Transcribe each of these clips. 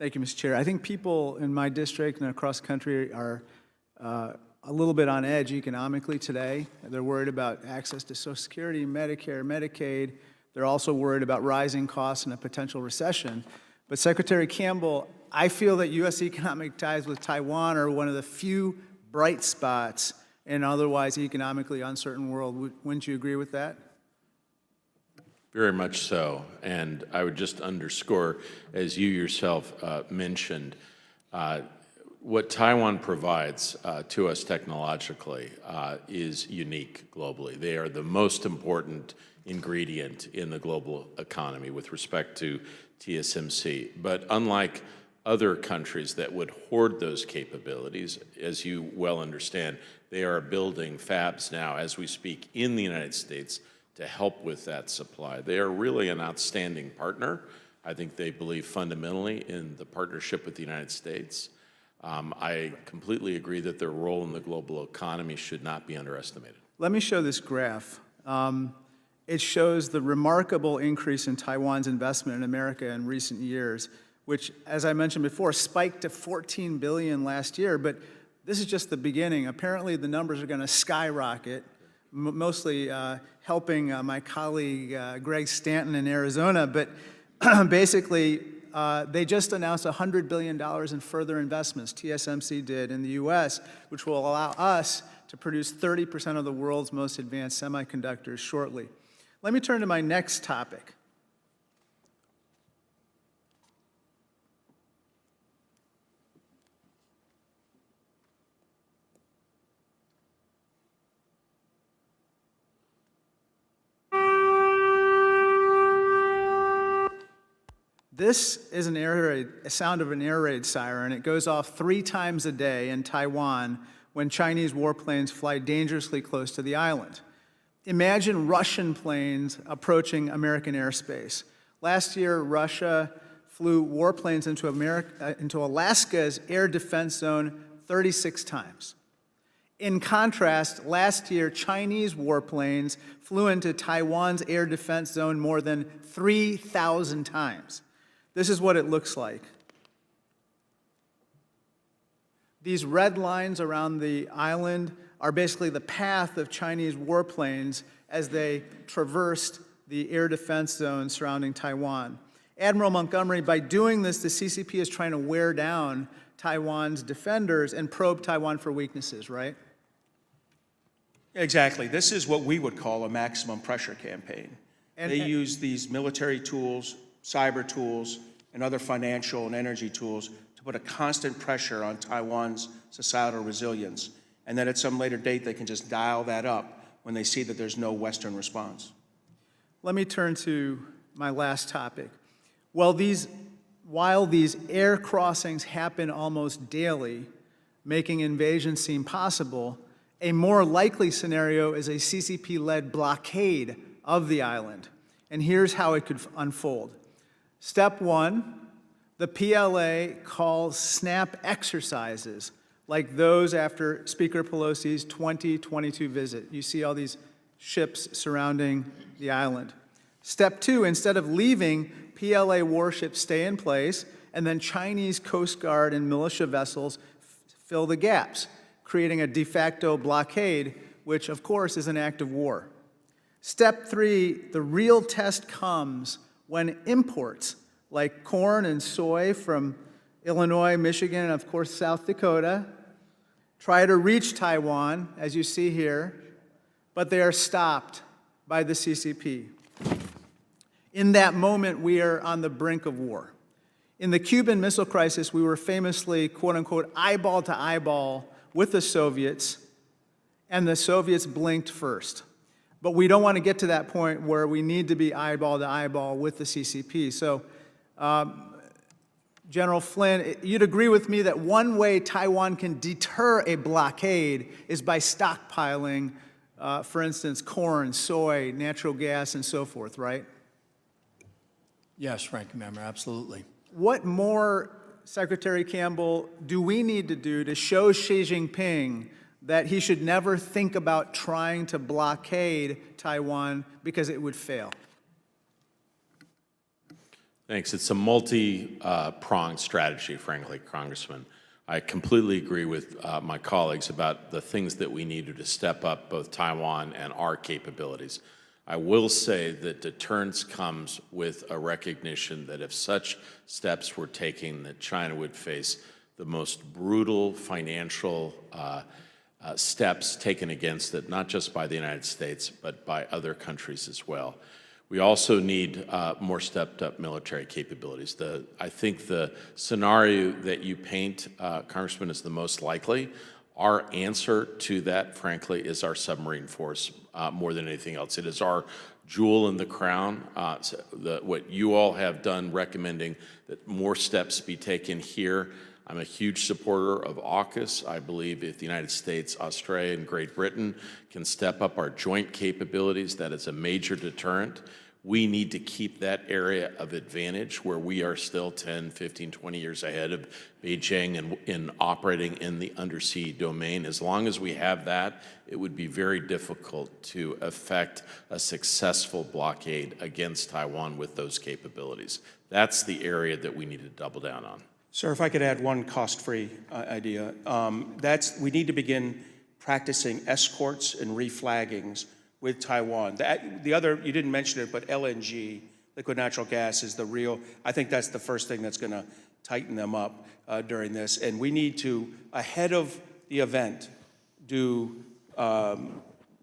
Thank you, Mr. Chair. I think people in my district and across the country are a little bit on edge economically today. They're worried about access to Social Security, Medicare, Medicaid. They're also worried about rising costs and a potential recession. But Secretary Campbell, I feel that U.S. economic ties with Taiwan are one of the few bright spots in an otherwise economically uncertain world. Wouldn't you agree with that? Very much so. And I would just underscore, as you yourself mentioned, what Taiwan provides to us technologically is unique globally. They are the most important ingredient in the global economy with respect to TSMC. But unlike other countries that would hoard those capabilities, as you well understand, they are building fabs now as we speak in the United States to help with that supply. They are really an outstanding partner. I think they believe fundamentally in the partnership with the United States. I completely agree that their role in the global economy should not be underestimated. Let me show this graph. It shows the remarkable increase in Taiwan's investment in America in recent years, which, as I mentioned before, spiked to $14 billion last year. But this is just the beginning. Apparently, the numbers are going to skyrocket, mostly helping my colleague Greg Stanton in Arizona. But basically, they just announced $100 billion in further investments, TSMC did, in the U.S., which will allow us to produce 30% of the world's most advanced semiconductors shortly. Let me turn to my next topic. This is a sound of an air raid siren. It goes off 3 times a day in Taiwan when Chinese warplanes fly dangerously close to the island. Imagine Russian planes approaching American airspace. Last year, Russia flew warplanes into Alaska's air defense zone 36 times. In contrast, last year, Chinese warplanes flew into Taiwan's air defense zone more than 3,000 times. This is what it looks like. These red lines around the island are basically the path of Chinese warplanes as they traversed the air defense zone surrounding Taiwan. Admiral Montgomery, by doing this, the CCP is trying to wear down Taiwan's defenders and probe Taiwan for weaknesses, right? Exactly. This is what we would call a maximum pressure campaign. They use these military tools, cyber tools, and other financial and energy tools to put a constant pressure on Taiwan's societal resilience. And then at some later date, they can just dial that up when they see that there's no Western response. Let me turn to my last topic. While these air crossings happen almost daily, making invasion seem possible, a more likely scenario is a CCP-led blockade of the island. And here's how it could unfold. Step 1, the PLA calls snap exercises like those after Speaker Pelosi's 2022 visit. You see all these ships surrounding the island. Step 2, instead of leaving, PLA warships stay in place, and then Chinese Coast Guard and militia vessels fill the gaps, creating a de facto blockade, which of course is an act of war. Step 3, the real test comes when imports like corn and soy from Illinois, Michigan, and of course South Dakota try to reach Taiwan, as you see here, but they are stopped by the CCP. In that moment, we are on the brink of war. In the Cuban Missile Crisis, we were famously, quote unquote, eyeball to eyeball with the Soviets, and the Soviets blinked first. But we don't want to get to that point where we need to be eyeball to eyeball with the CCP. So, General Flynn, you'd agree with me that one way Taiwan can deter a blockade is by stockpiling, for instance, corn, soy, natural gas, and so forth, right? Yes, Ranking Member, absolutely. What more, Secretary Campbell, do we need to do to show Xi Jinping that he should never think about trying to blockade Taiwan because it would fail? Thanks. It's a multi-pronged strategy, frankly, Congressman. I completely agree with my colleagues about the things that we need to step up both Taiwan and our capabilities. I will say that deterrence comes with a recognition that if such steps were taken, that China would face the most brutal financial steps taken against it, not just by the United States, but by other countries as well. We also need more stepped-up military capabilities. I think the scenario that you paint, Congressman, is the most likely. Our answer to that, frankly, is our submarine force more than anything else. It is our jewel in the crown. What you all have done recommending that more steps be taken here. I'm a huge supporter of AUKUS. I believe if the United States, Australia, and Great Britain can step up our joint capabilities, that is a major deterrent. We need to keep that area of advantage where we are still 10, 15, 20 years ahead of Beijing and in operating in the undersea domain. As long as we have that, it would be very difficult to effect a successful blockade against Taiwan with those capabilities. That's the area that we need to double down on. Sir, if I could add one cost-free idea, we need to begin practicing escorts and reflaggings with Taiwan. The other, you didn't mention it, but LNG, liquid natural gas, is the real, I think that's the first thing that's gonna tighten them up during this. And we need to, ahead of the event, do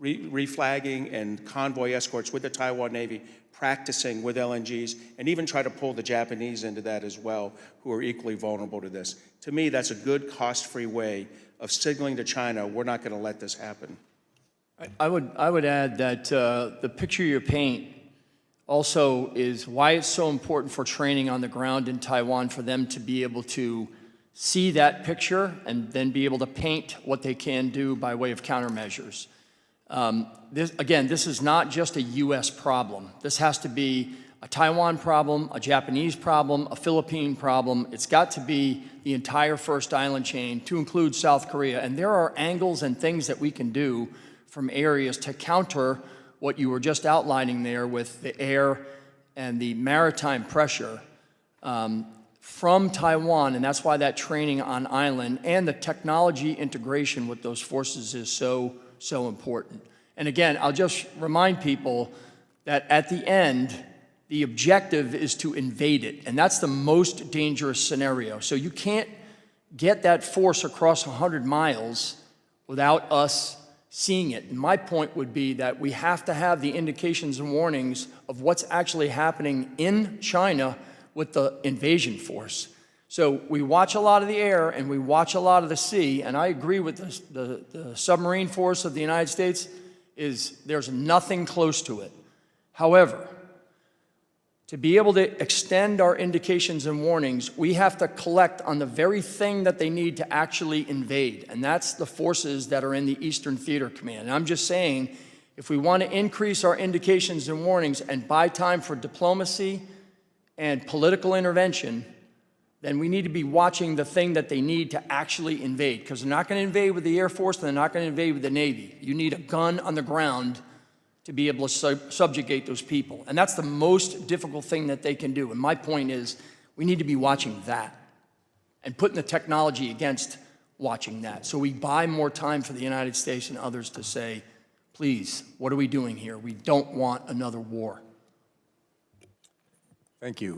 reflagging and convoy escorts with the Taiwan Navy, practicing with LNGs, and even try to pull the Japanese into that as well, who are equally vulnerable to this. To me, that's a good cost-free way of signaling to China, we're not gonna let this happen. I would add that the picture you paint also is why it's so important for training on the ground in Taiwan for them to be able to see that picture and then be able to paint what they can do by way of countermeasures. This is not just a U.S. problem. This has to be a Taiwan problem, a Japanese problem, a Philippine problem. It's got to be the entire First Island chain to include South Korea. And there are angles and things that we can do from areas to counter what you were just outlining there with the air and the maritime pressure from Taiwan, and that's why that training on island and the technology integration with those forces is so important. And again, I'll just remind people that at the end, the objective is to invade it, and that's the most dangerous scenario. So you can't get that force across 100 miles without us seeing it. And my point would be that we have to have the indications and warnings of what's actually happening in China with the invasion force. So we watch a lot of the air and we watch a lot of the sea, and I agree with the submarine force of the United States there's nothing close to it. However, to be able to extend our indications and warnings, we have to collect on the very thing that they need to actually invade, and that's the forces that are in the Eastern Theater Command. And I'm just saying, if we want to increase our indications and warnings and buy time for diplomacy and political intervention, then we need to be watching the thing that they need to actually invade, because they're not going to invade with the Air Force and they're not going to invade with the Navy. You need a gun on the ground to be able to subjugate those people. And that's the most difficult thing that they can do. And my point is, we need to be watching that and putting the technology against watching that. So we buy more time for the United States and others to say, please, what are we doing here? We don't want another war. Thank you.